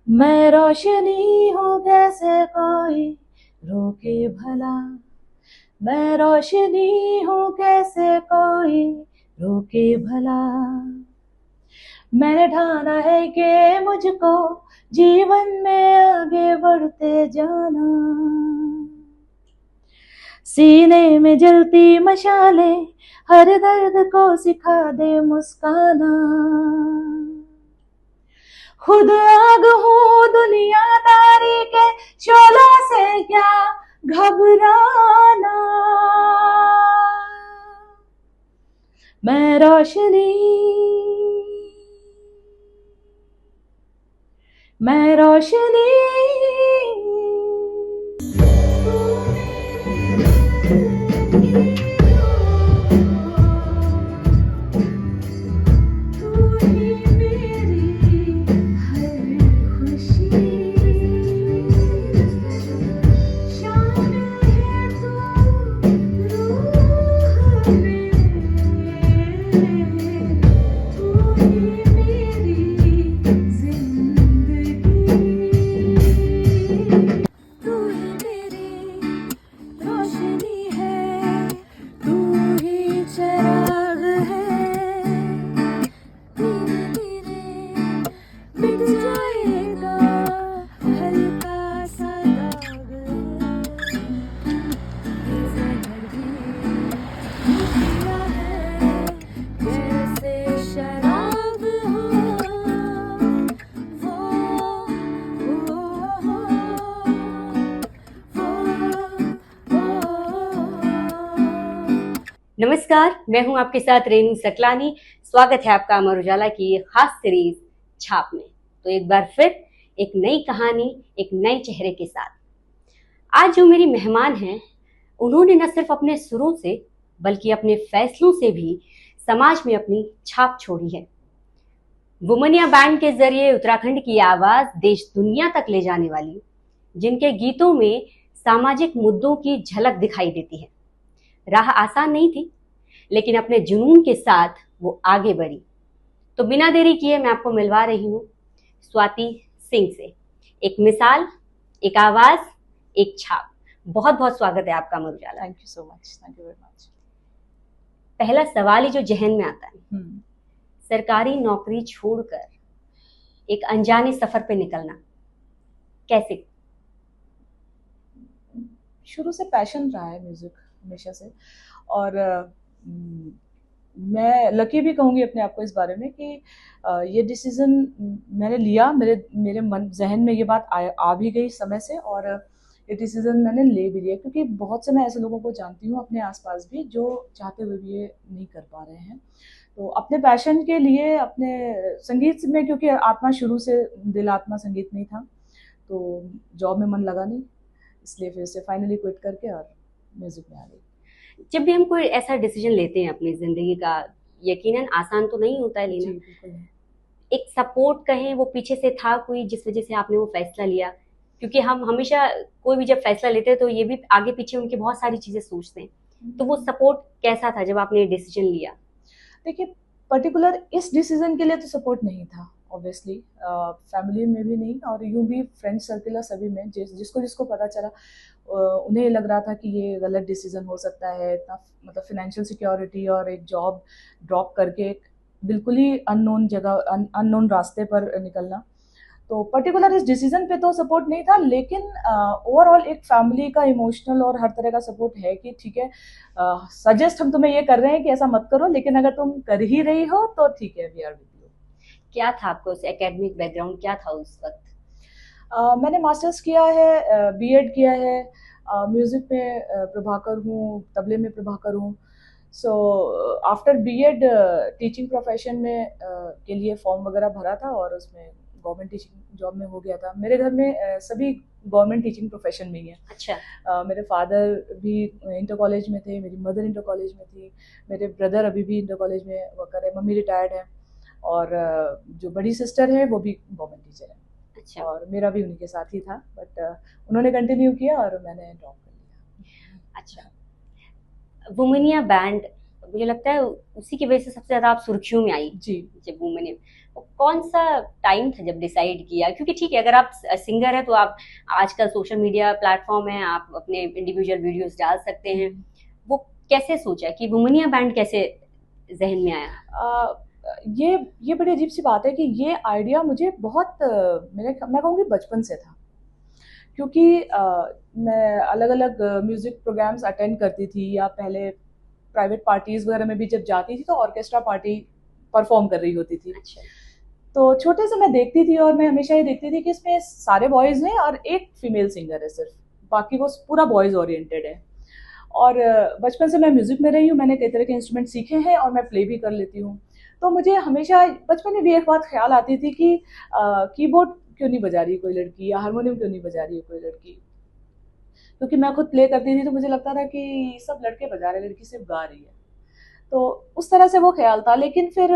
मैं रोशनी हूँ कैसे कोई रोके भला। मैं रोशनी हूँ कैसे कोई रोके भला। मैंने ठाना है कि मुझको जीवन में आगे बढ़ते जाना। सीने में जलती मशाले हर दर्द को सिखा दे मुस्काना। खुद आग हूँ दुनियादारी के शोलों से क्या घबराना। मैं रोशनी, मैं रोशनी। नमस्कार, मैं हूं आपके साथ रेनू सकलानी। स्वागत है आपका अमर उजाला की ये खास सीरीज छाप में। तो एक बार फिर एक नई कहानी एक नए चेहरे के साथ। आज जो मेरी मेहमान हैं, उन्होंने न सिर्फ अपने सुरों से बल्कि अपने फैसलों से भी समाज में अपनी छाप छोड़ी है। वुमनिया बैंड के जरिए उत्तराखंड की आवाज देश दुनिया तक ले जाने वाली, जिनके गीतों में सामाजिक मुद्दों की झलक दिखाई देती है। राह आसान नहीं थी, लेकिन अपने जुनून के साथ वो आगे बढ़ी। तो बिना देरी किए मैं आपको मिलवा रही हूँ स्वाति सिंह से। एक मिसाल, एक आवाज, एक छाप। बहुत बहुत स्वागत है आपका Amar Ujala. Thank you so much, thank you very much. पहला सवाल ही जो जहन में आता है, सरकारी नौकरी छोड़कर एक अनजाने सफर पे निकलना कैसे? शुरू से पैशन रहा है म्यूजिक हमेशा से, और मैं लकी भी कहूँगी अपने आप को इस बारे में कि ये डिसीजन मैंने लिया। मेरे मन जहन में ये बात आ भी गई समय से, और ये डिसीजन मैंने ले भी लिया, क्योंकि बहुत से मैं ऐसे लोगों को जानती हूँ अपने आसपास भी जो चाहते हुए भी ये नहीं कर पा रहे हैं। तो अपने पैशन के लिए, अपने संगीत में, क्योंकि आत्मा शुरू से दिल आत्मा संगीत में ही था, तो जॉब में मन लगा नहीं, इसलिए फिर से फाइनली क्विट करके और म्यूजिक में आ गई। जब भी हम कोई ऐसा डिसीजन लेते हैं अपनी जिंदगी का, यकीनन आसान तो नहीं होता है लेना। बिल्कुल नहीं। एक सपोर्ट कहें, वो पीछे से था कोई जिस वजह से आपने वो फैसला लिया? क्योंकि हम हमेशा कोई भी जब फैसला लेते हैं तो ये भी आगे पीछे उनकी बहुत सारी चीजें सोचते हैं। तो वो सपोर्ट कैसा था जब आपने डिसीजन लिया? देखिए, पर्टिकुलर इस डिसीजन के लिए तो सपोर्ट नहीं था ऑब्वियसली, फैमिली में भी नहीं, और यूं भी फ्रेंड सर्कल और सभी में जिसको जिसको पता चला उन्हें लग रहा था कि ये गलत डिसीजन हो सकता है। इतना मतलब फाइनेंशियल सिक्योरिटी और एक जॉब ड्रॉप करके एक बिल्कुल ही अननोन जगह, अननोन रास्ते पर निकलना। तो पर्टिकुलर इस डिसीजन पे तो सपोर्ट नहीं था, लेकिन ओवरऑल एक फैमिली का इमोशनल और हर तरह का सपोर्ट है कि ठीक है, सजेस्ट हम तुम्हें ये कर रहे हैं कि ऐसा मत करो, लेकिन अगर तुम कर ही रही हो तो ठीक है, वी आर विद यू। क्या था आपको उस एकेडमिक बैकग्राउंड, क्या था उस वक्त? मैंने मास्टर्स किया है, बीएड किया है, म्यूजिक में प्रभाकर हूँ, तबले में प्रभाकर हूँ। So after BEd teaching profession में के लिए फॉर्म वगैरह भरा था, और उसमें गवर्नमेंट टीचिंग जॉब में हो गया था। मेरे घर में सभी गवर्नमेंट टीचिंग प्रोफेशन में ही है। अच्छा। मेरे फादर भी इंटर कॉलेज में थे, मेरी मदर इंटर कॉलेज में थी, मेरे ब्रदर अभी भी इंटर कॉलेज में वर्क कर रहे हैं, मम्मी रिटायर्ड है, और जो बड़ी सिस्टर है वो भी गवर्नमेंट टीचर है। अच्छा। और मेरा भी उन्हीं के साथ ही था, बट उन्होंने कंटिन्यू किया और मैंने ड्रॉप कर लिया। अच्छा। वुमनिया बैंड मुझे लगता है उसी की वजह से सबसे ज्यादा आप सुर्खियों में आई जी। जब वो मैंने, कौन सा टाइम था जब डिसाइड किया? क्योंकि ठीक है, अगर आप सिंगर है तो आप आजकल सोशल मीडिया प्लेटफॉर्म है, आप अपने इंडिविजुअल वीडियोस डाल सकते हैं, वो कैसे सोचा कि वुमनिया बैंड कैसे जहन में आया? अ, ये बड़ी अजीब सी बात है कि ये आइडिया मुझे बहुत मैं कहूँगी बचपन से था, क्योंकि मैं अलग अलग म्यूजिक प्रोग्राम्स अटेंड करती थी, या पहले प्राइवेट पार्टीज वगैरह में भी जब जाती थी तो ऑर्केस्ट्रा पार्टी परफॉर्म कर रही होती थी। अच्छा। तो छोटे से मैं देखती थी, और मैं हमेशा ये देखती थी कि इसमें सारे बॉयज हैं और एक फीमेल सिंगर है सिर्फ, बाकी वो पूरा बॉयज ओरिएंटेड है। और बचपन से मैं म्यूजिक में रही हूँ, मैंने कई तरह के इंस्ट्रूमेंट सीखे हैं और मैं प्ले भी कर लेती हूँ। तो मुझे हमेशा बचपन में भी एक बात ख्याल आती थी कि कीबोर्ड क्यों नहीं बजा रही कोई लड़की, या हारमोनियम क्यों नहीं बजा रही है कोई लड़की, क्योंकि मैं खुद प्ले करती थी तो मुझे लगता था कि सब लड़के बजा रहे, लड़की सिर्फ गा रही है। तो उस तरह से वो ख्याल था। लेकिन फिर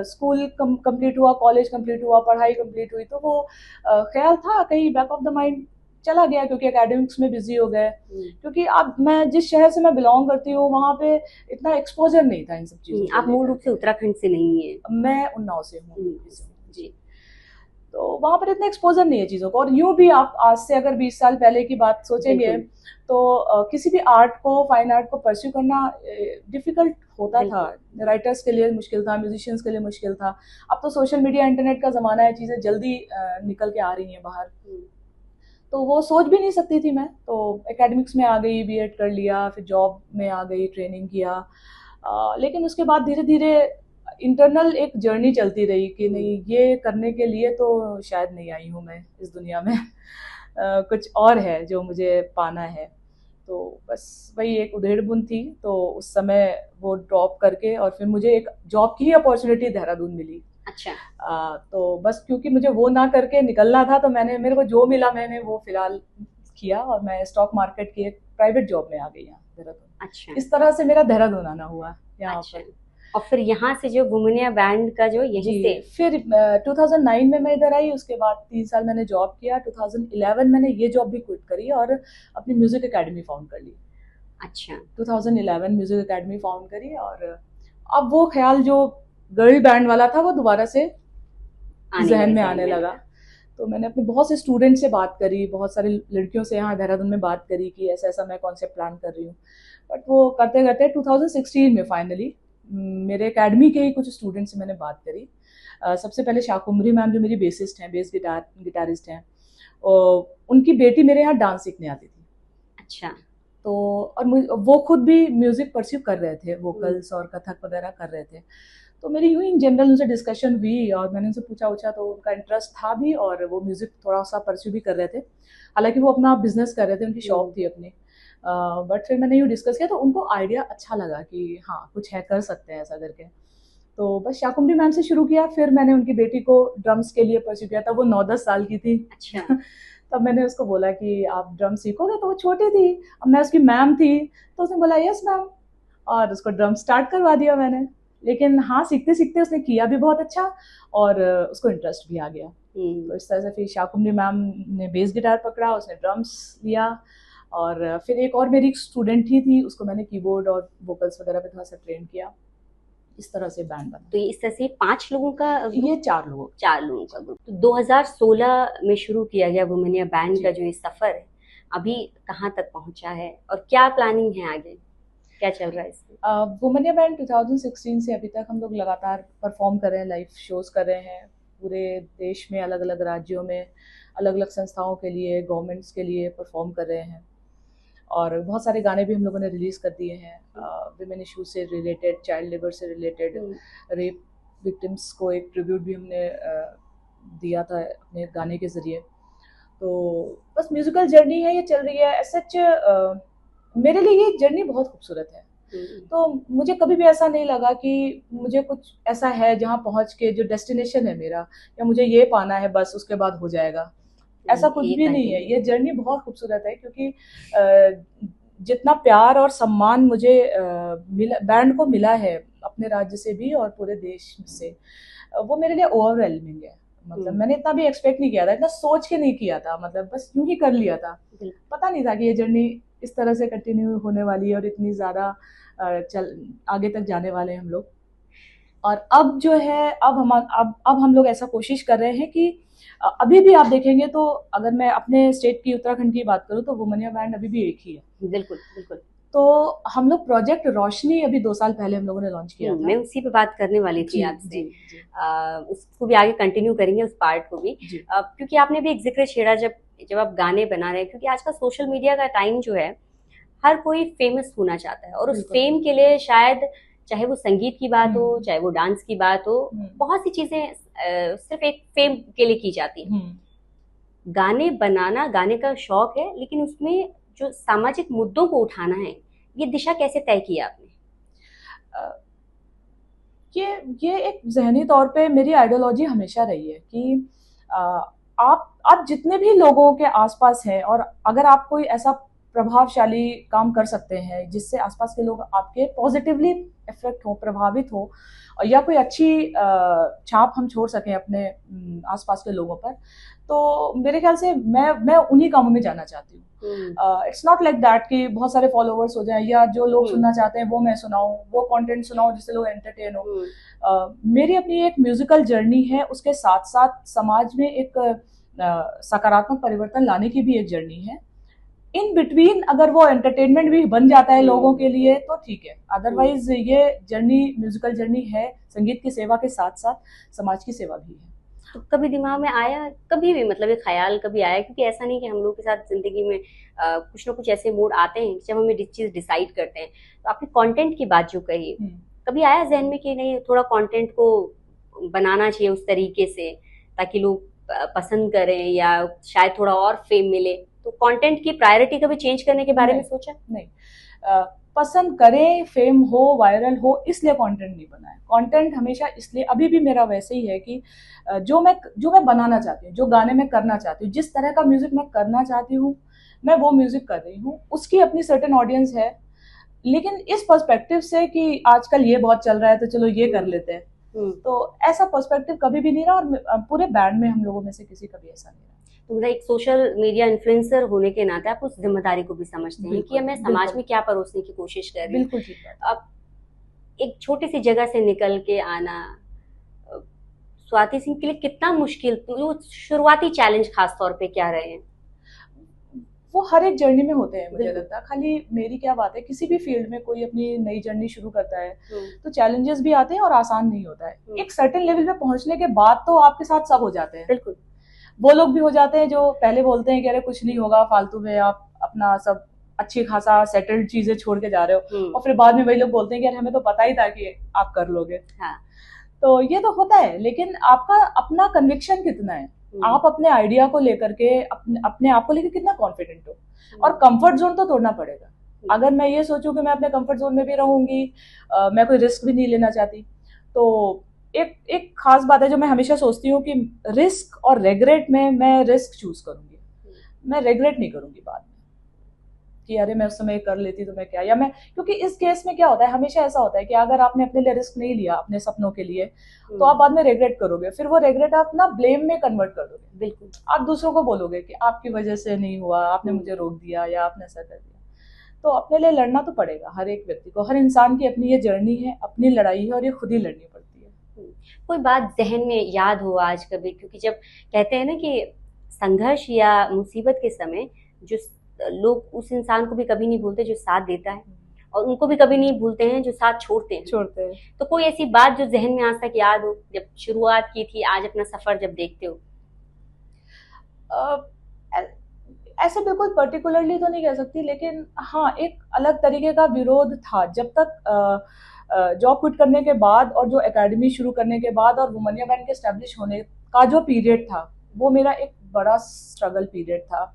स्कूल कंप्लीट हुआ, कॉलेज कंप्लीट हुआ, पढ़ाई कंप्लीट हुई, तो वो ख्याल था कहीं बैक ऑफ द माइंड चला गया, क्योंकि एकेडमिक्स में बिजी हो गए। क्योंकि अब मैं जिस शहर से मैं बिलोंग करती हूँ वहाँ पे इतना एक्सपोजर नहीं था इन सब चीज़ों आप मूल रूप से उत्तराखंड से नहीं है? मैं उन्नाव से हूँ जी। तो वहाँ पर इतना एक्सपोजर नहीं है चीज़ों को। और यूँ भी आप आज से अगर 20 साल पहले की बात सोचेंगे तो किसी भी आर्ट को, फाइन आर्ट को परस्यू करना डिफिकल्ट होता था। राइटर्स के लिए मुश्किल था, म्यूजिशियंस के लिए मुश्किल था। अब तो सोशल मीडिया, इंटरनेट का ज़माना है, चीज़ें जल्दी निकल के आ रही हैं बाहर। तो वो सोच भी नहीं सकती थी मैं, तो एकेडमिक्स में आ गई, बीएड कर लिया, फिर जॉब में आ गई, ट्रेनिंग किया। लेकिन उसके बाद धीरे धीरे इंटरनल एक जर्नी चलती रही कि नहीं, ये करने के लिए तो शायद नहीं आई हूँ मैं इस दुनिया में। कुछ और है जो मुझे पाना है। तो बस वही एक उधेड़-बुन थी। तो उस समय वो ड्रॉप करके और फिर मुझे एक जॉब की ही अपॉर्चुनिटी देहरादून मिली। अच्छा। तो बस क्योंकि मुझे वो ना करके निकलना था, तो मेरे को जो मिला मैंने वो फिलहाल किया, और मैं स्टॉक मार्केट की एक प्राइवेट जॉब में आ गई यहाँ देहरादून। अच्छा। इस तरह से मेरा देहरादून आना हुआ यहाँ अच्छा। पर। और फिर यहाँ से जो वुमनिया बैंड का जो यहीं जी, से फिर 2009 में मैं इधर आई। उसके बाद 3 साल मैंने जॉब किया। 2011 मैंने ये जॉब भी क्विट करी और अपनी म्यूजिक एकेडमी फाउंड कर ली। अच्छा। 2011 म्यूजिक एकेडमी फाउंड करी, और अब वो ख्याल जो गर्ल बैंड वाला था वो दोबारा से जहन में आने लगा। तो मैंने अपने बहुत से स्टूडेंट से बात करी, बहुत सारी लड़कियों से यहाँ देहरादून में बात करी कि ऐसा ऐसा मैं कॉन्सेप्ट प्लान कर रही हूँ। बट वो करते करते 2016 में फाइनली मेरे एकेडमी के ही कुछ स्टूडेंट से मैंने बात करी। सबसे पहले शाकुम्भरी मैम, जो मेरी बेसिस्ट हैं, बेस गिटारिस्ट हैं, उनकी बेटी मेरे यहाँ डांस सीखने आती थी। अच्छा। तो और वो खुद भी म्यूजिक परस्यू कर रहे थे, वोकल्स और कथक वगैरह कर रहे थे। तो मेरी यूँ इन जनरल उनसे डिस्कशन हुई और मैंने उनसे पूछा तो उनका इंटरेस्ट था भी, और वो म्यूजिक थोड़ा सा परस्यू भी कर रहे थे। हालांकि वो अपना बिजनेस कर रहे थे, उनकी शॉप थी अपनी। बट फिर मैंने यूँ डिस्कस किया तो उनको आइडिया अच्छा लगा कि हाँ कुछ है, कर सकते हैं ऐसा करके। तो बस शाकुम्भरी मैम से शुरू किया। फिर मैंने उनकी बेटी को ड्रम्स के लिए परस्यू किया था। वो 9-10 साल की थी। अच्छा। तब मैंने उसको बोला कि आप ड्रम सीखोगे, तो वो छोटी थी, अब मैं उसकी मैम थी, तो उसने बोला यस मैम, और उसको ड्रम स्टार्ट करवा दिया मैंने। लेकिन हाँ, सीखते सीखते उसने किया भी बहुत अच्छा, और उसको इंटरेस्ट भी आ गया। तो इस तरह से फिर शाकुम्भरी मैम ने बेस गिटार पकड़ा, उसने ड्रम्स लिया, और फिर एक और मेरी स्टूडेंट ही थी, उसको मैंने कीबोर्ड और वोकल्स वगैरह पे थोड़ा सा ट्रेन किया। इस तरह से बैंड बना। तो इस तरह से 5 लोगों का, ये 4 लोगों 4 लोगों का ग्रुप। तो 2016 में शुरू किया गया वुमनिया बैंड का जो ये सफर है, अभी कहाँ तक पहुंचा है और क्या प्लानिंग है आगे, क्या चल रहा है इसमें? वुमनिया बैंड 2016 से अभी तक हम लोग लगातार परफॉर्म कर रहे हैं, लाइव शोज कर रहे हैं पूरे देश में, अलग अलग राज्यों में, अलग अलग संस्थाओं के लिए, गवर्नमेंट्स के लिए परफॉर्म कर रहे हैं। और बहुत सारे गाने भी हम लोगों ने रिलीज़ कर दिए हैं, विमेन इशू से रिलेटेड, चाइल्ड लेबर से रिलेटेड, रेप विक्टिम्स को एक ट्रिब्यूट भी हमने दिया था अपने गाने के ज़रिए। तो बस म्यूज़िकल जर्नी है, ये चल रही है। सच मेरे लिए ये जर्नी बहुत खूबसूरत है। तो मुझे कभी भी ऐसा नहीं लगा कि मुझे कुछ ऐसा है जहाँ पहुँच के जो डेस्टिनेशन है मेरा, या मुझे ये पाना है बस उसके बाद हो जाएगा, ऐसा कुछ भी नहीं है। ये जर्नी बहुत खूबसूरत है, क्योंकि जितना प्यार और सम्मान मुझे बैंड को मिला है अपने राज्य से भी और पूरे देश से, वो मेरे लिए ओवरवेलमिंग है। मतलब मैंने इतना भी एक्सपेक्ट नहीं किया था, इतना सोच के नहीं किया था, मतलब बस यूं ही कर लिया था। पता नहीं था कि ये जर्नी इस तरह से कंटिन्यू होने वाली है और इतनी ज़्यादा चल आगे तक जाने वाले हैं हम लोग। और अब जो है, अब हम लोग ऐसा कोशिश कर रहे हैं कि अभी भी आप देखेंगे तो अगर मैं अपने स्टेट की, उत्तराखंड की बात करूँ, तो वुमेनिया बैंड अभी भी एक ही है। बिल्कुल बिल्कुल। तो हम लोग प्रोजेक्ट रोशनी अभी 2 साल पहले हम लोगों ने लॉन्च किया था। मैं उसी पे बात करने वाली थी जी आपसे। जी जी उसको भी आगे कंटिन्यू करेंगे, उस पार्ट को भी। जी क्योंकि आपने भी एक जिक्र छेड़ा, जब जब आप गाने बना रहे हैं, क्योंकि आज का सोशल मीडिया का टाइम जो है, हर कोई फेमस होना चाहता है, और उस बिल्कुल। फेम के लिए शायद, चाहे वो संगीत की बात हो, चाहे वो डांस की बात हो, बहुत सी चीजें सिर्फ एक फेम के लिए की जाती है। गाने बनाना, गाने का शौक है, लेकिन उसमें जो सामाजिक मुद्दों को उठाना है, ये दिशा कैसे तय की आपने? अ, ये एक ज़हनी तौर पे मेरी आइडियोलॉजी हमेशा रही है कि अ, आप जितने भी लोगों के आसपास हैं, और अगर आप कोई ऐसा प्रभावशाली काम कर सकते हैं जिससे आसपास के लोग आपके पॉजिटिवली इफेक्ट हो, प्रभावित हो, या कोई अच्छी छाप हम छोड़ सकें अपने आसपास के लोगों पर, तो मेरे ख्याल से मैं उन्हीं कामों में जाना चाहती हूँ। इट्स नॉट लाइक दैट कि बहुत सारे फॉलोअर्स हो जाएं, या जो लोग सुनना चाहते हैं वो मैं सुनाऊं, वो कंटेंट सुनाऊं जिससे लोग एंटरटेन हो। मेरी अपनी एक म्यूजिकल जर्नी है, उसके साथ साथ समाज में एक सकारात्मक परिवर्तन लाने की भी एक जर्नी है। इन बिटवीन अगर वो एंटरटेनमेंट भी बन जाता है लोगों के लिए तो ठीक है, अदरवाइज ये जर्नी, म्यूजिकल जर्नी है, संगीत की सेवा के साथ साथ समाज की सेवा भी है। तो कभी दिमाग में आया, कभी भी मतलब एक ख्याल कभी आया, क्योंकि ऐसा नहीं कि हम लोग के साथ जिंदगी में कुछ ना कुछ ऐसे मोड आते हैं जब हमें चीज डिसाइड करते हैं, तो आपने कंटेंट की बात जो कही, कभी आया जहन में कि नहीं, थोड़ा कंटेंट को बनाना चाहिए उस तरीके से ताकि लोग पसंद करें, या शायद थोड़ा और फेम मिले, तो कंटेंट की प्रायोरिटी कभी चेंज करने के बारे में सोचा? नहीं, पसंद करें, फेम हो, वायरल हो, इसलिए कंटेंट नहीं बना है। कंटेंट हमेशा इसलिए, अभी भी मेरा वैसे ही है कि जो मैं बनाना चाहती हूँ, जो गाने में करना चाहती हूँ, जिस तरह का म्यूजिक मैं करना चाहती हूँ, मैं वो म्यूजिक कर रही हूँ। उसकी अपनी सर्टेन ऑडियंस है, लेकिन इस पर्सपेक्टिव से कि आजकल ये बहुत चल रहा है तो चलो ये कर लेते हैं, तो ऐसा पर्सपेक्टिव कभी भी नहीं रहा, और पूरे बैंड में हम लोगों में से किसी का भी ऐसा नहीं रहा। तो मतलब एक सोशल मीडिया इन्फ्लुएंसर होने के नाते आप उस जिम्मेदारी को भी समझते हैं कि मैं समाज में क्या परोसने की कोशिश कर रही हूँ। बिल्कुल ठीक बात। अब एक छोटी सी जगह से निकल के आना स्वाति सिंह के लिए कितना मुश्किल, तो शुरुआती चैलेंज खास तौर पे क्या रहे हैं? वो हर एक जर्नी में होते हैं, मुझे लगता है। खाली मेरी क्या बात है, किसी भी फील्ड में कोई अपनी नई जर्नी शुरू करता है तो चैलेंजेस भी आते हैं, और आसान नहीं होता है। एक सर्टेन लेवल पे पहुंचने के बाद तो आपके साथ सब हो जाते हैं। बिल्कुल। वो लोग भी हो जाते हैं जो पहले बोलते हैं कि अरे कुछ नहीं होगा, फालतू में आप अपना सब अच्छी खासा सेटल्ड चीजें छोड़ के जा रहे हो, और फिर बाद में वही लोग बोलते हैं कि यार हमें तो पता ही था कि आप कर लोगे। हाँ। तो ये तो होता है, लेकिन आपका अपना कन्विक्शन कितना है, आप अपने आइडिया को लेकर के, अपने आप को लेकर कितना कॉन्फिडेंट हो, और कंफर्ट जोन तो तोड़ना पड़ेगा। अगर मैं ये सोचूं कि मैं अपने कंफर्ट जोन में भी रहूंगी, मैं कोई रिस्क भी नहीं लेना चाहती, तो एक खास बात है जो मैं हमेशा सोचती हूँ कि रिस्क और रेग्रेट में मैं रिस्क चूज करूंगी, मैं रेग्रेट नहीं करूंगी बाद में कि अरे मैं उस समय कर लेती तो मैं क्या, या मैं, क्योंकि इस केस में क्या होता है, हमेशा ऐसा होता है कि अगर आपने अपने लिए रिस्क नहीं लिया अपने सपनों के लिए, तो आप बाद में रेग्रेट करोगे, फिर वो रेग्रेट आप ना ब्लेम में कन्वर्ट कर दोगे। बिल्कुल। आप दूसरों को बोलोगे कि आपकी वजह से नहीं हुआ, आपने मुझे रोक दिया, या आपने ऐसा कर दिया। तो अपने लिए लड़ना तो पड़ेगा हर एक व्यक्ति को, हर इंसान की अपनी ये जर्नी है, अपनी लड़ाई है, और ये खुद ही लड़नी पड़ती है। कोई बात जहन में याद हो आज कभी, क्योंकि जब कहते हैं ना कि संघर्ष या मुसीबत के समय जो लोग उस इंसान को भी कभी नहीं भूलते जो साथ देता है, और उनको भी कभी नहीं भूलते हैं जो साथ छोड़ते हैं। तो कोई ऐसी बात जो जहन में आज तक याद हो, जब शुरुआत की थी, आज अपना सफर जब देखते हो? ऐसे बिल्कुल पर्टिकुलरली तो नहीं कह सकती, लेकिन हाँ, एक अलग तरीके का विरोध था जब तक जॉब क्विट करने के बाद, और जो एकेडमी शुरू करने के बाद, और वुमेनिया बैंड के एस्टेब्लिश होने का जो पीरियड था, वो मेरा एक बड़ा स्ट्रगल पीरियड था।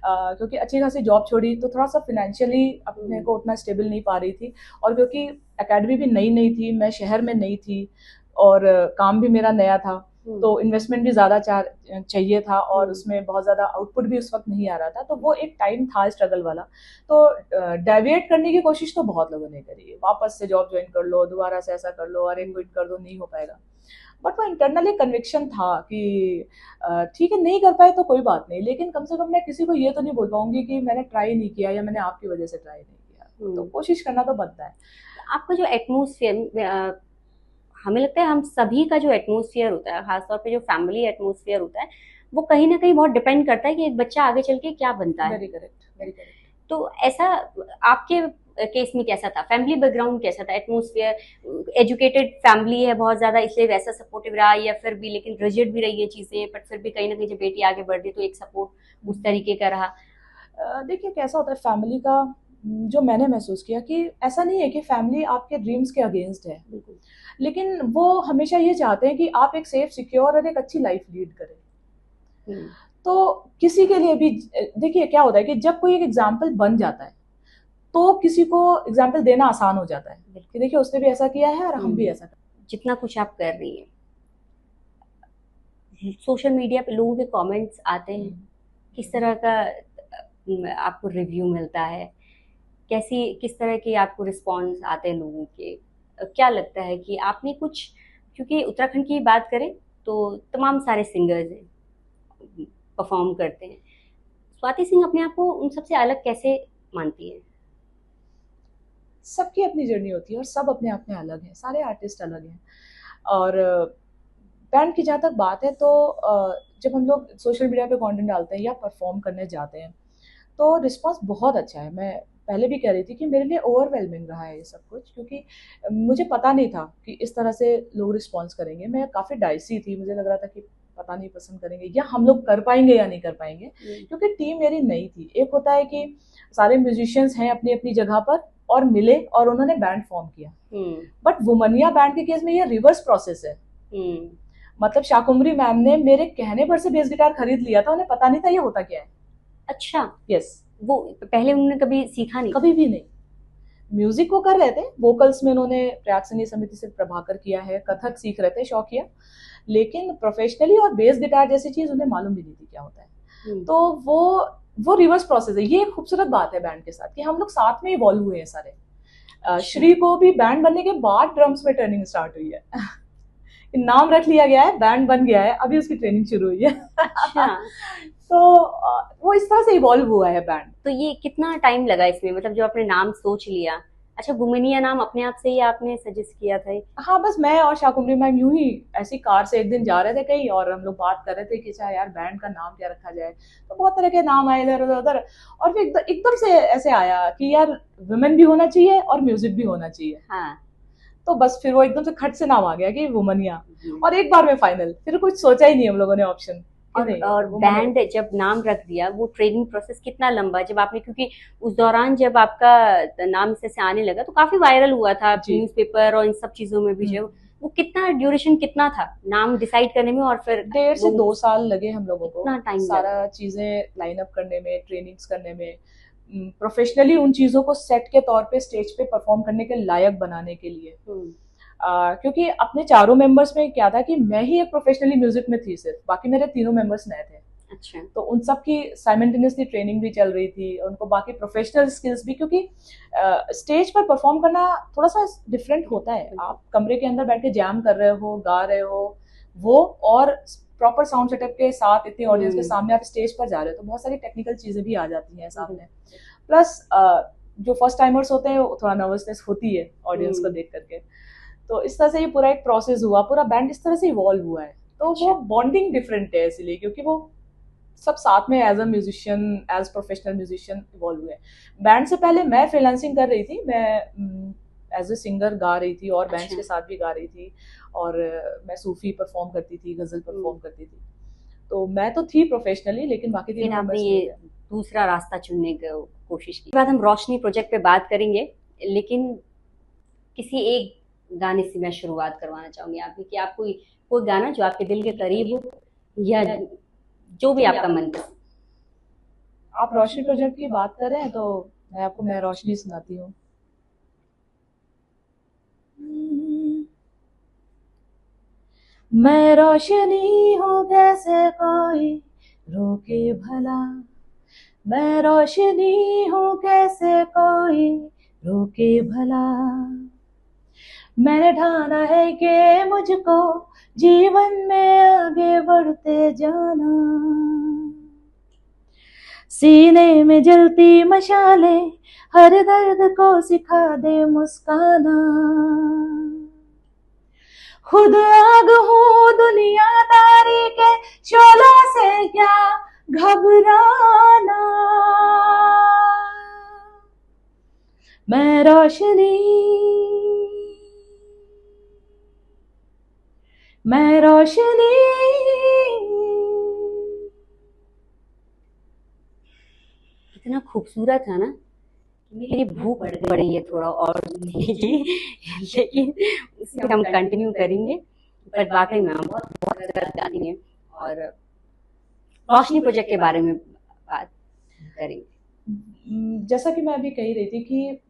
क्योंकि अच्छी खासी जॉब छोड़ी तो थोड़ा सा फिनेंशियली अपने को उतना स्टेबल नहीं पा रही थी, और क्योंकि एकेडमी भी नई थी, मैं शहर में नई थी, और काम भी मेरा नया था, तो इन्वेस्टमेंट भी ज़्यादा चाहिए था, और उसमें बहुत ज़्यादा आउटपुट भी उस वक्त नहीं आ रहा था। तो वो एक टाइम था स्ट्रगल वाला। तो डेविएट करने की कोशिश तो बहुत लोगों ने करी, वापस से जॉब ज्वाइन कर लो, दोबारा से ऐसा कर लो, अरे क्विट कर दो, नहीं हो पाएगा। बट वो इंटरनली कन्विक्शन था कि ठीक है, नहीं कर पाए तो कोई बात नहीं, लेकिन कम से कम मैं किसी को ये तो नहीं बोल पाऊंगी कि मैंने ट्राई नहीं किया, या मैंने आपकी वजह से ट्राई नहीं किया। तो कोशिश करना तो बनता है। आपका जो एटमॉस्फेयर, हमें लगता है हम सभी का जो एटमॉस्फेयर होता है, खासतौर पे जो फैमिली एटमॉस्फेयर होता है, वो कहीं ना कहीं बहुत डिपेंड करता है कि एक बच्चा आगे चल के क्या बनता है। Very correct, very correct. तो ऐसा आपके केस में कैसा था? फैमिली बैकग्राउंड कैसा था? एटमॉस्फेयर, एजुकेटेड फैमिली है बहुत ज्यादा इसलिए वैसा सपोर्टिव रहा, या फिर भी लेकिन रिजिड भी रही है चीजें, बट फिर भी कहीं ना कहीं जब बेटी आगे बढ़ रही तो एक सपोर्ट उस तरीके का रहा? देखिए कैसा होता है फैमिली का, जो मैंने महसूस किया कि ऐसा नहीं है कि फैमिली आपके ड्रीम्स के अगेंस्ट है, बिल्कुल। लेकिन वो हमेशा ये चाहते हैं कि आप एक सेफ, सिक्योर और एक अच्छी लाइफ लीड करें। तो किसी के लिए भी देखिए क्या होता है कि जब कोई एक एग्जाम्पल बन जाता है तो किसी को एग्जाम्पल देना आसान हो जाता है कि देखिए उसने भी ऐसा किया है और हम भी ऐसा कर। जितना कुछ आप कर रही हैं, सोशल मीडिया पे लोगों के कमेंट्स आते हैं, किस तरह का आपको रिव्यू मिलता है? किस तरह के आपको रिस्पॉन्स आते हैं लोगों के? क्या लगता है कि आपने कुछ, क्योंकि उत्तराखंड की बात करें तो तमाम सारे सिंगर्स हैं, परफॉर्म करते हैं, स्वाति सिंह अपने आप को उन सबसे अलग कैसे मानती है? सबकी अपनी जर्नी होती है और सब अपने आप में अलग हैं, सारे आर्टिस्ट अलग हैं। और बैंड की जहाँ तक बात है तो जब हम लोग सोशल मीडिया पे कंटेंट डालते हैं या परफॉर्म करने जाते हैं तो रिस्पांस बहुत अच्छा है। मैं पहले भी कह रही थी कि मेरे लिए ओवरवेलमिंग रहा है ये सब कुछ, क्योंकि मुझे पता नहीं था कि इस तरह से लोग रिस्पॉन्स करेंगे। मैं काफ़ी डाइसी थी, मुझे लग रहा था कि पता नहीं पसंद करेंगे या हम लोग कर पाएंगे या नहीं कर पाएंगे, क्योंकि टीम मेरी नई थी। एक होता है कि सारे म्यूजिशियंस हैं अपनी अपनी जगह पर और मिले और उन्होंने बैंड फॉर्म किया, बट वुमनिया बैंड के केस में ये रिवर्स प्रोसेस है। मतलब शाकुंभरी मैम ने मेरे कहने पर से बेस गिटार खरीद लिया था, उन्हें पता नहीं था ये होता क्या है। अच्छा। यस। वो पहले उन्होंने कभी सीखा नहीं? कभी भी नहीं। म्यूजिक वो कर रहे थे, वोकल्स में उन्होंने प्रयाग संगीत समिति से प्रभाकर किया है, कथक सीख रहे थे शौकिया, लेकिन प्रोफेशनली और बेस गिटार जैसी चीज उन्हें मालूम भी नहीं थी क्या होता है। तो वो रिवर्स प्रोसेस है। ये एक खूबसूरत बात है बैंड के साथ कि हम लोग साथ में इवॉल्व हुए हैं सारे। श्री को भी बैंड बनने के बाद ड्रम्स में ट्रेनिंग स्टार्ट हुई है। नाम रख लिया गया है, बैंड बन गया है, अभी उसकी ट्रेनिंग शुरू हुई है। अच्छा। तो वो इस तरह से इवॉल्व हुआ है बैंड। तो ये कितना टाइम लगा इसमें, मतलब जो आपने नाम सोच लिया? अच्छा, वुमनिया नाम अपने आप से ही आपने सजेस्ट किया था? हाँ, बस मैं और शाकुंभरी मैम यूं ही ऐसी कार से एक दिन जा रहे थे कहीं और हम लोग बात कर रहे थे कि अच्छा यार बैंड का नाम क्या रखा जाए। तो बहुत तरह के नाम आए इधर उधर और फिर एकदम से ऐसे आया कि यार वुमेन भी होना चाहिए और म्यूजिक भी होना चाहिए। हाँ। तो बस फिर वो एकदम से खट से नाम आ गया कि वुमनिया, और एक बार में फाइनल, फिर कुछ सोचा ही नहीं हम लोगों ने ऑप्शन। और बैंड जब नाम रख दिया, वो ट्रेनिंग प्रोसेस कितना लंबा, जब आपने, क्योंकि उस दौरान जब आपका नाम से आने लगा तो काफी वायरल हुआ था न्यूज़पेपर और इन सब चीजों में भी, जो वो कितना ड्यूरेशन कितना था नाम डिसाइड करने में? और फिर 1.5 से 2 साल लगे हम लोगों को, टाइम सारा चीजें लाइन अप करने में, ट्रेनिंग्स करने में, प्रोफेशनली उन चीजों को सेट के तौर पे स्टेज पे परफॉर्म करने के लायक बनाने के लिए। क्योंकि अपने चारों मेंबर्स में क्या था कि मैं ही एक प्रोफेशनली म्यूजिक में थी, सिर्फ बाकी मेरे तीनों मेंबर्स नए थे। अच्छा। तो उन सब की साइमल्टेनियसली ट्रेनिंग भी चल रही थी, उनको बाकी प्रोफेशनल स्किल्स भी, क्योंकि स्टेज पर परफॉर्म करना थोड़ा सा डिफरेंट होता है। आप कमरे के अंदर बैठ के जैम कर रहे हो, गा रहे हो वो, और प्रॉपर साउंड सेटअप के साथ इतनी ऑडियंस के सामने आप स्टेज पर जा रहे हो, तो बहुत सारी टेक्निकल चीजें भी आ जाती हैं सामने। प्लस जो फर्स्ट टाइमर्स होते हैं थोड़ा नर्वसनेस होती है ऑडियंस को देख करके। तो इस तरह से ये पूरा एक प्रोसेस हुआ, पूरा बैंड इस तरह से इवॉल्व हुआ है। तो वो बॉन्डिंग डिफरेंट है इसलिए, क्योंकि वो सब साथ में as a musician, as professional musician evolve हुए। बैंड से पहले मैं फ्रीलांसिंग कर रही थी, मैं एज अ सिंगर गा रही थी और बैंड के साथ भी गा रही थी, और मैं सूफी परफॉर्म करती थी, गजल परफॉर्म करती थी। तो मैं तो थी प्रोफेशनली, लेकिन बाकी फिर आपने ये दूसरा रास्ता चुनने की कोशिश की। बाद हम रोशनी प्रोजेक्ट पे बात करेंगे, लेकिन किसी एक गाने से मैं शुरुआत करवाना चाहूंगी आपकी, कि आप कोई गाना जो आपके दिल के करीब हो, या जो भी आपका मन करे। आप रोशनी प्रोजेक्ट की बात कर रहे हैं तो मैं आपको मैं रोशनी सुनाती हूँ। मैं रोशनी हूँ कैसे कोई रोके भला, मैं रोशनी हूँ कैसे कोई रोके भला, मैंने ठाना है कि मुझको जीवन में आगे बढ़ते जाना, सीने में जलती मशाले हर दर्द को सिखा दे मुस्काना, खुद आग हूँ दुनियादारी के शोलों से क्या घबराना, मैं रोशनी, मैं रोशनी। इतना खूबसूरत है ना कि मेरी भूख बढ़ रही है थोड़ा और सुनने की, लेकिन उसे हम कंटिन्यू करेंगे। बट वाकई में हम बहुत बहुत गलत गाती हैं। और रोशनी प्रोजेक्ट के बारे में बात करेंगे। जैसा कि मैं अभी कही रही थी कि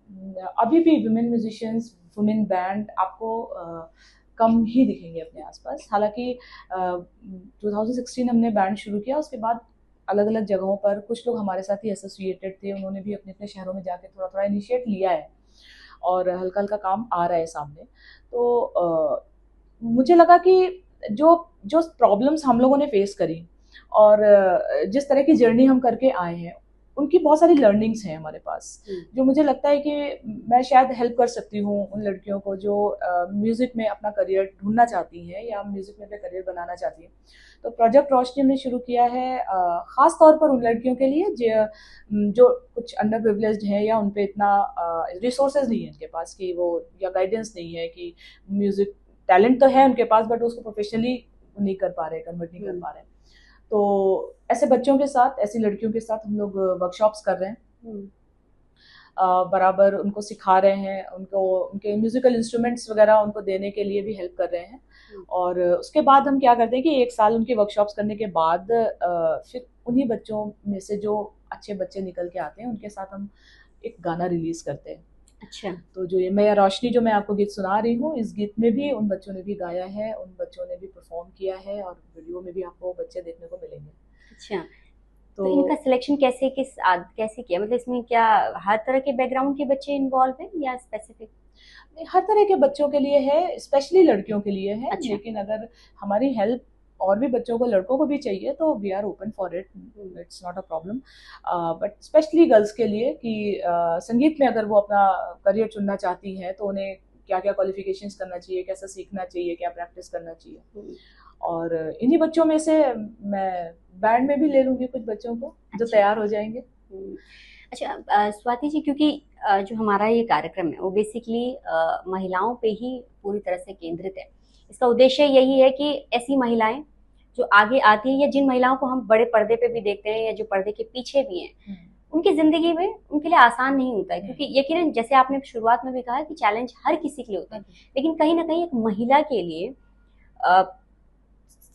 अभी भी वुमेन म्यूजिशियंस, वुमेन बैंड आपको कम ही दिखेंगे अपने आसपास। हालांकि 2016 हमने बैंड शुरू किया, उसके बाद अलग अलग जगहों पर कुछ लोग हमारे साथ ही एसोसिएटेड थे, उन्होंने भी अपने अपने शहरों में जाके थोड़ा थोड़ा इनिशिएट लिया है और हल्का हल्का काम आ रहा है सामने। तो मुझे लगा कि जो जो प्रॉब्लम्स हम लोगों ने फेस करी और जिस तरह की जर्नी हम करके आए हैं, उनकी बहुत सारी लर्निंग्स हैं हमारे पास, जो मुझे लगता है कि मैं शायद हेल्प कर सकती हूँ उन लड़कियों को जो म्यूज़िक में अपना करियर ढूंढना चाहती हैं या म्यूज़िक में अपना करियर बनाना चाहती हैं। तो प्रोजेक्ट रोशनी हमने शुरू किया है ख़ास तौर पर उन लड़कियों के लिए जो कुछ अंडर प्रिविलेज्ड हैं या उन पे इतना रिसोर्सेज नहीं है उनके पास कि वो, या गाइडेंस नहीं है कि म्यूज़िक टैलेंट तो है उनके पास बट उसको प्रोफेशनली नहीं कर पा रहे, कन्वर्ट नहीं कर पा रहे। तो ऐसे बच्चों के साथ, ऐसी लड़कियों के साथ हम लोग वर्कशॉप्स कर रहे हैं, बराबर उनको सिखा रहे हैं, उनको उनके म्यूजिकल इंस्ट्रूमेंट्स वगैरह उनको देने के लिए भी हेल्प कर रहे हैं। और उसके बाद हम क्या करते हैं कि 1 साल उनकी वर्कशॉप्स करने के बाद फिर उन्हीं बच्चों में से जो अच्छे बच्चे निकल के आते हैं उनके साथ हम एक गाना रिलीज करते हैं। अच्छा, तो जो ये मैं रोशनी जो मैं आपको गीत सुना रही हूँ, इस गीत में भी उन बच्चों ने भी गाया है, उन बच्चों ने भी परफॉर्म किया है और वीडियो में भी आपको बच्चे देखने को मिलेंगे। अच्छा। तो इनका सिलेक्शन कैसे किया, मतलब इसमें क्या हर तरह के बैकग्राउंड के बच्चे इन्वॉल्व हैं या स्पेसिफिक? हर तरह के बच्चों के लिए है, स्पेशली लड़कियों के लिए है। अच्छा। लेकिन अगर हमारी हेल्प और भी बच्चों को, लड़कों को भी चाहिए तो we are open for it, it's not a problem. But specially girls के लिए कि संगीत में अगर वो अपना करियर चुनना चाहती हैं तो उन्हें क्या क्या क्वालिफिकेशंस करना चाहिए, कैसा सीखना चाहिए, क्या प्रैक्टिस करना चाहिए। और इन्हीं बच्चों में से मैं बैंड में भी ले लूंगी कुछ बच्चों को जो तैयार हो जाएंगे। अच्छा, स्वाति जी, क्योंकि जो हमारा ये कार्यक्रम है वो बेसिकली महिलाओं पे ही पूरी तरह से केंद्रित है। इसका उद्देश्य यही है कि ऐसी महिलाएं जो आगे आती हैं या जिन महिलाओं को हम बड़े पर्दे पे भी देखते हैं या जो पर्दे के पीछे भी हैं, उनकी जिंदगी में उनके लिए आसान नहीं होता है, क्योंकि यकीनन जैसे आपने शुरुआत में भी कहा कि चैलेंज हर किसी के लिए होता है, लेकिन कहीं ना कहीं एक महिला के लिए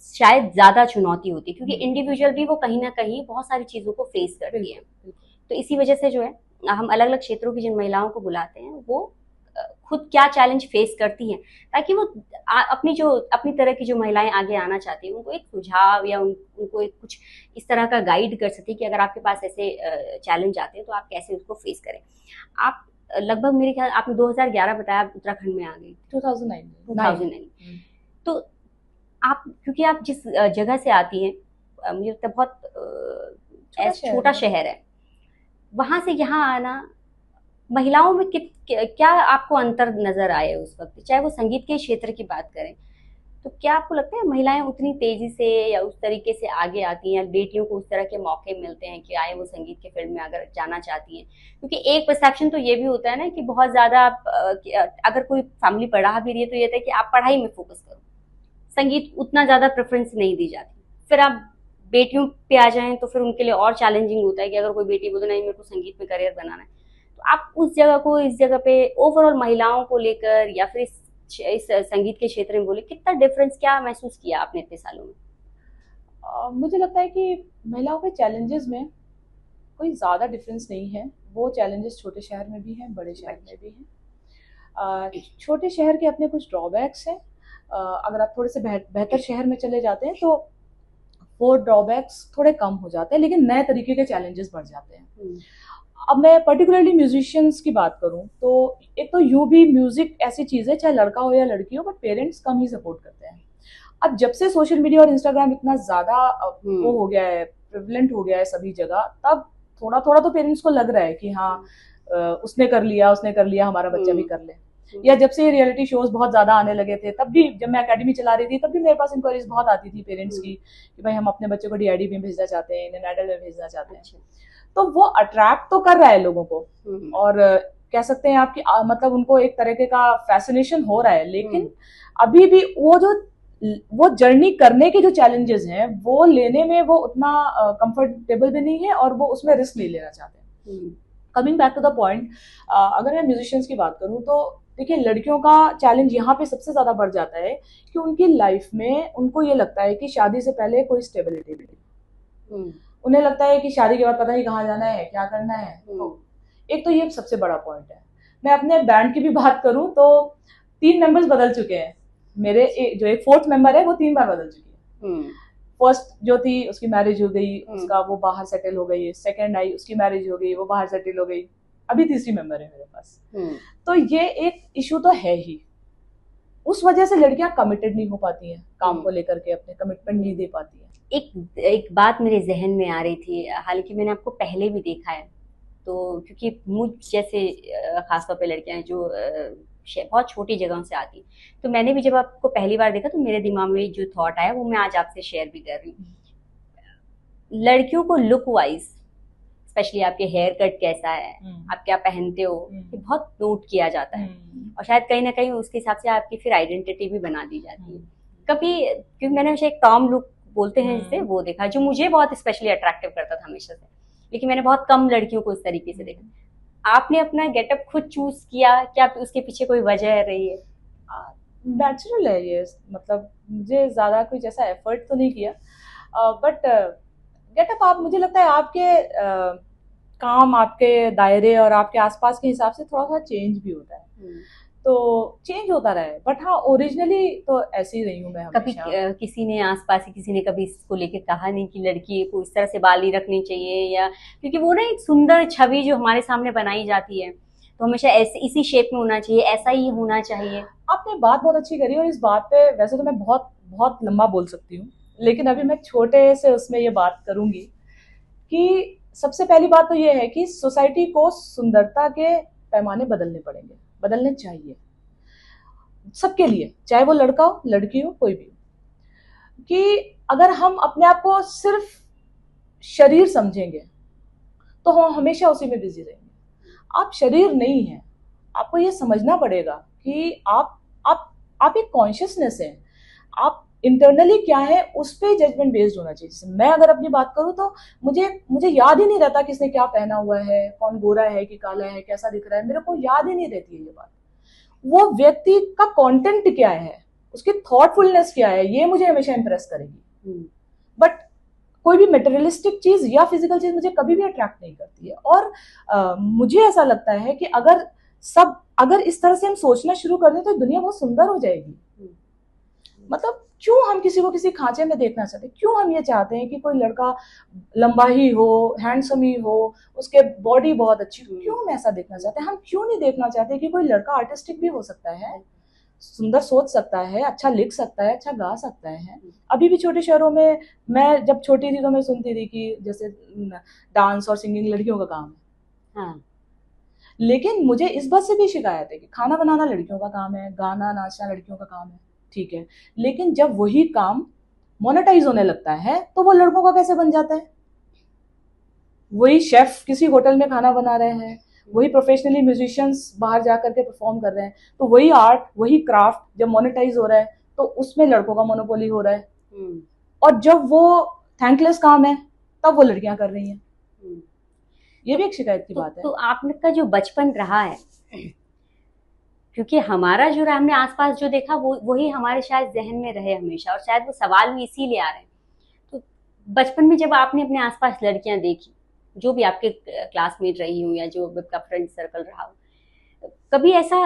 शायद ज्यादा चुनौती होती है, क्योंकि इंडिविजुअल भी वो कहीं ना कहीं बहुत सारी चीजों को फेस करती है। तो इसी वजह से जो है हम अलग अलग क्षेत्रों की जिन महिलाओं को बुलाते हैं वो खुद क्या चैलेंज फेस करती हैं, ताकि वो अपनी तरह की जो महिलाएं आगे आना चाहती हैं उनको एक सुझाव या उनको एक कुछ इस तरह का गाइड कर सके कि अगर आपके पास ऐसे चैलेंज आते हैं तो आप कैसे उसको फेस करें। आप लगभग, मेरे ख्याल आपने 2011 बताया, आप उत्तराखंड में आ गई 2009। तो आप, क्योंकि आप जिस जगह से आती हैं, मुझे लगता है बहुत छोटा शहर है, वहां से यहाँ आना, महिलाओं में क्या आपको अंतर नजर आए उस वक्त, चाहे वो संगीत के क्षेत्र की बात करें, तो क्या आपको लगता है महिलाएं उतनी तेजी से या उस तरीके से आगे आती हैं, बेटियों को उस तरह के मौके मिलते हैं कि आए वो संगीत के फील्ड में अगर जाना चाहती हैं? क्योंकि एक परसेप्शन तो ये भी होता है ना कि बहुत ज्यादा अगर कोई फैमिली पढ़ा भी रही है तो ये था कि आप पढ़ाई में फोकस करो, संगीत उतना ज्यादा प्रेफरेंस नहीं दी जाती। फिर आप बेटियों पे आ जाएं तो फिर उनके लिए और चैलेंजिंग होता है कि अगर कोई बेटी बोले नहीं मेरे को संगीत में करियर बनाना है, तो आप उस जगह को इस जगह पे ओवरऑल महिलाओं को लेकर या फिर इस संगीत के क्षेत्र में बोले, कितना डिफरेंस क्या महसूस किया आपने इतने सालों में? मुझे लगता है कि महिलाओं के चैलेंजेस में कोई ज़्यादा डिफरेंस नहीं है। वो चैलेंजेस छोटे शहर में भी हैं, बड़े शहर में भी हैं। छोटे शहर के अपने कुछ ड्रॉबैक्स हैं, अगर आप थोड़े से बेहतर शहर में चले जाते हैं तो वो ड्रॉबैक्स थोड़े कम हो जाते हैं, लेकिन नए तरीके के चैलेंजेस बढ़ जाते हैं। अब मैं पर्टिकुलरली म्यूजिशियंस की बात करूं तो एक तो यूं भी म्यूजिक ऐसी चीज़ है, चाहे लड़का हो या लड़की हो, but parents come he support करते हैं। अब जब से सोशल मीडिया और इंस्टाग्राम इतना ज़्यादा वो हो गया है, प्रिवलेंट हो गया है सभी जगह, तब थोड़ा थोड़ा तो पेरेंट्स को लग रहा है कि हाँ उसने कर लिया, हमारा बच्चा भी कर ले। या जब से ये रियलिटी शोज बहुत ज्यादा आने लगे थे, तब भी जब मैं एकेडमी चला रही थी, तब भी मेरे पास इंक्वायरीज बहुत आती थी पेरेंट्स की कि भाई हम अपने बच्चे को डीआईडी में भेजना चाहते हैं, इंडियन आइडल में भेजना चाहते हैं। तो वो अट्रैक्ट तो कर रहा है लोगों को, और कह सकते हैं आपकी मतलब उनको एक तरीके का फैसिनेशन हो रहा है, लेकिन अभी भी वो जर्नी करने के जो चैलेंजेस हैं वो लेने में वो उतना कंफर्टेबल भी नहीं है, और वो उसमें रिस्क नहीं लेना चाहते हैं। Coming back to the point, अगर मैं म्यूजिशियंस की बात करूं तो देखिए, लड़कियों का चैलेंज यहाँ पे सबसे ज्यादा बढ़ जाता है कि उनकी लाइफ में उनको ये लगता है कि शादी से पहले कोई स्टेबिलिटी नहीं। उन्हें लगता है कि शादी के बाद पता ही कहाँ जाना है, क्या करना है। तो एक तो ये सबसे बड़ा पॉइंट है। मैं अपने बैंड की भी बात करूं तो 3 मेंबर्स बदल चुके हैं मेरे। जो एक 4th मेंबर है वो 3 बार बदल चुकी है। फर्स्ट जो थी उसकी मैरिज हो गई, उसका वो बाहर सेटल हो गई। सेकंड आई, उसकी मैरिज हो गई, वो बाहर सेटल हो गई। अभी तीसरी मेंबर है मेरे पास। तो ये एक इशू तो है ही। उस वजह से लड़कियां कमिटेड नहीं हो पाती हैं काम को लेकर के, अपने कमिटमेंट नहीं दे पाती हैं। एक बात मेरे जहन में आ रही थी, हालांकि मैंने आपको पहले भी देखा है, तो क्योंकि मुझ जैसे खासतौर पे लड़कियां जो बहुत छोटी जगहों से आती, तो मैंने भी जब आपको पहली बार देखा तो मेरे दिमाग में जो थॉट आया वो मैं आज आपसे शेयर भी कर रही हूँ। लड़कियों को लुक वाइज, स्पेशली आपके हेयर कट कैसा है, आप क्या पहनते हो, ये बहुत नोट किया जाता है, और शायद कहीं ना कहीं उसके हिसाब से आपकी फिर आइडेंटिटी भी बना दी जाती है। कभी, क्योंकि मैंने हमेशा एक टॉम लुक बोलते हैं जिसे, वो देखा जो मुझे बहुत स्पेशली अट्रैक्टिव करता था हमेशा से, लेकिन मैंने बहुत कम लड़कियों को इस तरीके से देखा। आपने अपना गेटअप खुद चूज किया, क्या उसके पीछे कोई वजह रही है? नेचुरल है ये, मतलब मुझे ज्यादा कुछ ऐसा एफर्ट तो नहीं किया, बट गेटअप आप, मुझे लगता है आपके काम, आपके दायरे और आपके आसपास के हिसाब से थोड़ा सा चेंज भी होता है। तो चेंज होता रहा है, बट हाँ ओरिजिनली तो ऐसी रही हूँ मैं हमेशा। कभी किसी ने आसपास किसी ने कभी इसको लेके कहा नहीं कि लड़की को इस तरह से बाल नहीं रखनी चाहिए, या क्योंकि वो ना एक सुंदर छवि जो हमारे सामने बनाई जाती है, तो हमेशा ऐसे इसी शेप में होना चाहिए, ऐसा ही होना चाहिए। आपने बात बहुत अच्छी करी, और इस बात पे वैसे तो मैं बहुत बहुत लंबा बोल सकती हूँ, लेकिन अभी मैं छोटे से उसमें ये बात करूंगी कि सबसे पहली बात तो ये है कि सोसाइटी को सुंदरता के पैमाने बदलने पड़ेंगे, बदलने चाहिए सबके लिए, चाहे वो लड़का हो, लड़की हो, कोई भी हो। कि अगर हम अपने आप को सिर्फ शरीर समझेंगे तो हम हमेशा उसी में बिजी रहेंगे। आप शरीर नहीं है, आपको ये समझना पड़ेगा कि आप एक कॉन्शियसनेस है, आप इंटरनली क्या है उस पर जजमेंट बेस्ड होना चाहिए। जैसे मैं अगर अपनी बात करूं तो मुझे याद ही नहीं रहता किसने क्या पहना हुआ है, कौन गोरा है कि काला है, कैसा दिख रहा है, मेरे को याद ही नहीं रहती है ये बात। वो व्यक्ति का कंटेंट क्या है, उसकी थॉटफुलनेस क्या है, ये मुझे हमेशा इंप्रेस करेगी। बट कोई भी मटेरियलिस्टिक चीज या फिजिकल चीज मुझे कभी भी अट्रैक्ट नहीं करती है। और मुझे ऐसा लगता है कि अगर इस तरह से हम सोचना शुरू कर दें तो दुनिया बहुत सुंदर हो जाएगी। मतलब क्यों हम किसी को किसी खांचे में देखना चाहते हैं? क्यों हम ये चाहते हैं कि कोई लड़का लंबा ही हो, हैंडसम ही हो, उसके बॉडी बहुत अच्छी हो? क्यों हम ऐसा देखना चाहते हैं? हम क्यों नहीं देखना चाहते कि कोई लड़का आर्टिस्टिक भी हो सकता है, सुंदर सोच सकता है, अच्छा लिख सकता है, अच्छा गा सकता है। अभी भी छोटे शहरों में, मैं जब छोटी थी तो मैं सुनती थी कि जैसे डांस और सिंगिंग लड़कियों का काम है। हाँ, लेकिन मुझे इस बात से भी शिकायत है कि खाना बनाना लड़कियों का काम है, गाना नाचना लड़कियों का काम है, ठीक है, लेकिन जब वही काम मोनेटाइज होने लगता है तो वो लड़कों का कैसे बन जाता है? वही शेफ किसी होटल में खाना बना रहे हैं, वही प्रोफेशनली म्यूजिशियंस बाहर जा करके परफॉर्म कर रहे हैं, तो वही आर्ट, वही क्राफ्ट जब मोनेटाइज हो रहा है तो उसमें लड़कों का मोनोपोली हो रहा है। और जब वो थैंकलेस काम है तब वो लड़कियां कर रही हैं। ये भी एक शिकायत की बात है। तो आपका जो बचपन रहा है, क्योंकि हमारा जो हमने आसपास जो देखा वही हमारे शायद जहन में रहे हमेशा, और शायद वो सवाल भी इसीलिए आ रहे हैं। तो बचपन में जब आपने अपने आसपास लड़कियां देखी, जो भी आपके क्लासमेट रही हो या जो आपका फ्रेंड सर्कल रहा हो, कभी ऐसा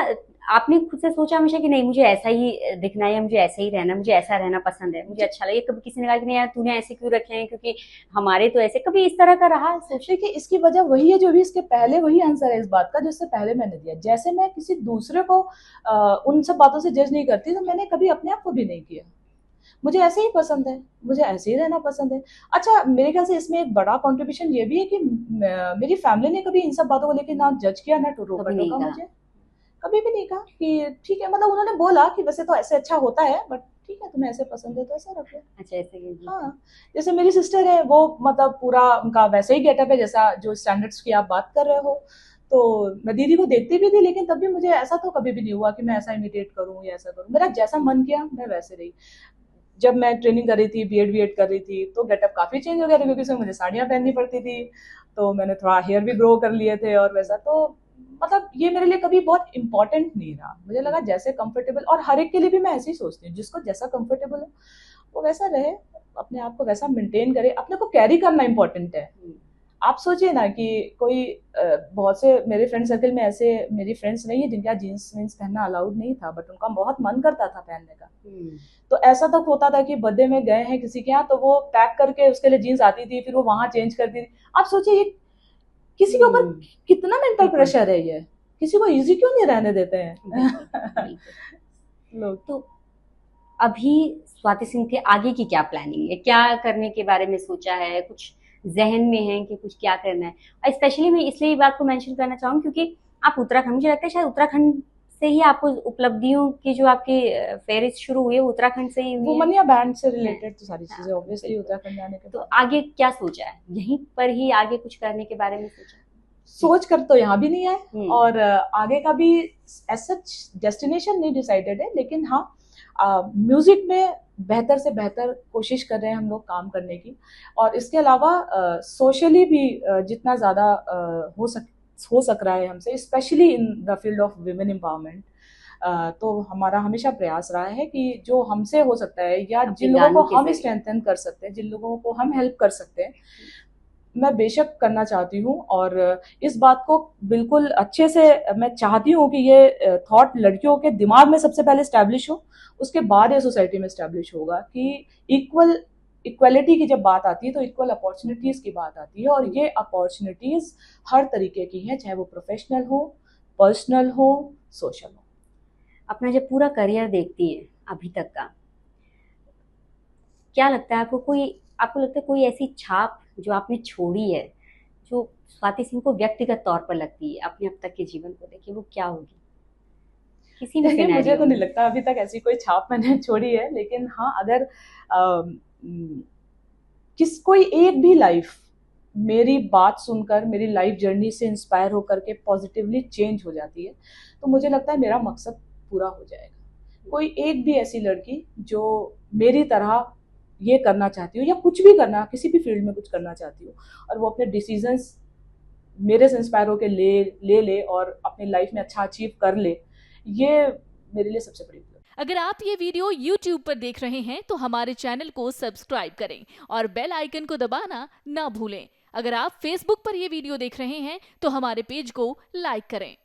आपने खुद से सोचा हमेशा कि नहीं मुझे ऐसा ही दिखना है, मुझे ऐसा ही रहना, मुझे ऐसा रहना पसंद है, मुझे अच्छा लगे? कभी किसी ने कहा कि नहीं यार तूने ऐसे क्यों रखे हैं, क्योंकि हमारे तो ऐसे, कभी इस तरह का रहा? सोचिए कि इसकी वजह वही है जो भी इसके पहले, वही आंसर है इस बात का जिससे पहले मैंने दिया। जैसे मैं किसी दूसरे को उन सब बातों से जज नहीं करती, तो मैंने कभी अपने आप को भी नहीं किया। मुझे ऐसे ही पसंद है, मुझे ऐसे ही रहना पसंद है। अच्छा, मेरे ख्याल से इसमें एक बड़ा कंट्रीब्यूशन ये भी है कि मेरी फैमिली ने कभी इन सब बातों को लेके ना जज किया, ना रोका कभी नहीं टोका कहा। मुझे। कभी भी नहीं कहा कि ठीक है, मतलब उन्होंने बोला कि वैसे तो ऐसे अच्छा होता है, बट ठीक है, तुम्हें ऐसे पसंद है तो ऐसा रख लो। अच्छा, ऐसे ही जी। हाँ, जैसे मेरी सिस्टर है, वो मतलब पूरा उनका वैसे ही गेटअप है जैसा जो स्टैंडर्ड्स की आप बात कर रहे हो। तो मैं दीदी को देखती भी थी, लेकिन तब भी मुझे ऐसा तो कभी भी नहीं हुआ कि मैं ऐसा इमिटेट करूं या ऐसा करूं। मेरा जैसा मन किया मैं वैसे रही। जब मैं ट्रेनिंग कर रही थी, बीएड कर रही थी, तो गेटअप काफी चेंज हो गया था, क्योंकि उसमें मुझे साड़ियाँ पहननी पड़ती थी। तो मैंने थोड़ा हेयर भी ग्रो कर लिए थे और वैसा। तो मतलब ये मेरे लिए कभी बहुत इंपॉर्टेंट नहीं रहा। मुझे लगा जैसे कंफर्टेबल, और हर एक के लिए भी मैं ऐसे ही सोचती हूँ, जिसको जैसा कंफर्टेबल हो वो वैसा रहे, अपने आप को वैसा मेंटेन करे, अपने को कैरी करना इंपॉर्टेंट है। आप सोचिए ना कि कोई बहुत से मेरे फ्रेंड सर्कल में ऐसे मेरी फ्रेंड्स नहीं है जिनका जीन्स वीन्स पहनना अलाउड नहीं था, बट उनका बहुत मन करता था पहनने का। तो ऐसा तक होता था कि बर्थडे में गए हैं किसी के यहाँ, तो वो पैक करके उसके लिए जीन्स आती थी, फिर वो वहां चेंज करती थी। आप सोचिए ये किसी के ऊपर कितना मेंटल प्रेशर है। ये किसी को इजी क्यों नहीं रहने देते हैं लोग। तो अभी स्वाति सिंह के आगे की क्या प्लानिंग है, क्या करने के बारे में सोचा है, कुछ जहन में है कि कुछ क्या करना है? स्पेशली मैं इसलिए ये बात को मेंशन करना चाहूंगी क्योंकि आप उत्तराखंड, मुझे लगता है शायद उत्तराखंड से ही आपको उपलब्धियों की जो आपकी फेरिस्त शुरू हुई है उत्तराखंड से ही हुई है। वुमनिया बैंड से रिलेटेड तो सारी चीजें ऑब्वियसली उत्तराखंड जाने के तो बाद। आगे क्या सोचा है, यहीं पर ही आगे कुछ करने के बारे में सोचा? सोच कर तो यहाँ भी नहीं है, और आगे का भी ऐसा डेस्टिनेशन नहीं डिसाइडेड है, लेकिन हाँ म्यूजिक में बेहतर से बेहतर कोशिश कर रहे हैं हम लोग काम करने की। और इसके अलावा सोशली भी जितना ज्यादा हो सक रहा है हमसे, specially in the field of women empowerment, तो हमारा हमेशा प्रयास रहा है कि जो हमसे हो सकता है, या जिन लोगों को हम स्ट्रेंथन कर सकते हैं, जिन लोगों को हम हेल्प कर सकते हैं, मैं बेशक करना चाहती हूँ। और इस बात को बिल्कुल अच्छे से मैं चाहती हूँ कि ये थॉट लड़कियों के दिमाग में सबसे पहले स्टैब्लिश हो, उसके बाद ये सोसाइटी में स्टैब्लिश होगा कि इक्वलिटी की जब बात आती है तो इक्वल अपॉर्चुनिटीज की बात आती है। और ये अपॉर्चुनिटीज हर तरीके की हैं, चाहे वो प्रोफेशनल हो, पर्सनल हो, सोशल हो। अपना जब पूरा करियर देखती है अभी तक का, क्या लगता है आपको लगता है कोई ऐसी छाप जो आपने छोड़ी है जो स्वाति सिंह को व्यक्तिगत तौर पर लगती है अपने अब तक के जीवन को देखे, वो क्या होगी? किसी भी सिनेरियो मुझे तो में। नहीं लगता अभी तक ऐसी कोई छाप मैंने छोड़ी है, लेकिन हाँ, अगर कोई एक भी लाइफ मेरी बात सुनकर, मेरी लाइफ जर्नी से इंस्पायर होकर के पॉजिटिवली चेंज हो जाती है, तो मुझे लगता है मेरा मकसद पूरा हो जाएगा। कोई एक भी ऐसी लड़की जो मेरी तरह ये करना चाहती हो, या कुछ भी करना, किसी भी फील्ड में कुछ करना चाहती हो, और वो अपने डिसीजंस मेरे से इंस्पायर होकर ले और अपनी लाइफ में अच्छा अचीव कर ले, ये मेरे लिए सबसे बड़ी। अगर आप ये वीडियो YouTube पर देख रहे हैं तो हमारे चैनल को सब्सक्राइब करें और बेल आइकन को दबाना ना भूलें। अगर आप Facebook पर ये वीडियो देख रहे हैं तो हमारे पेज को लाइक करें।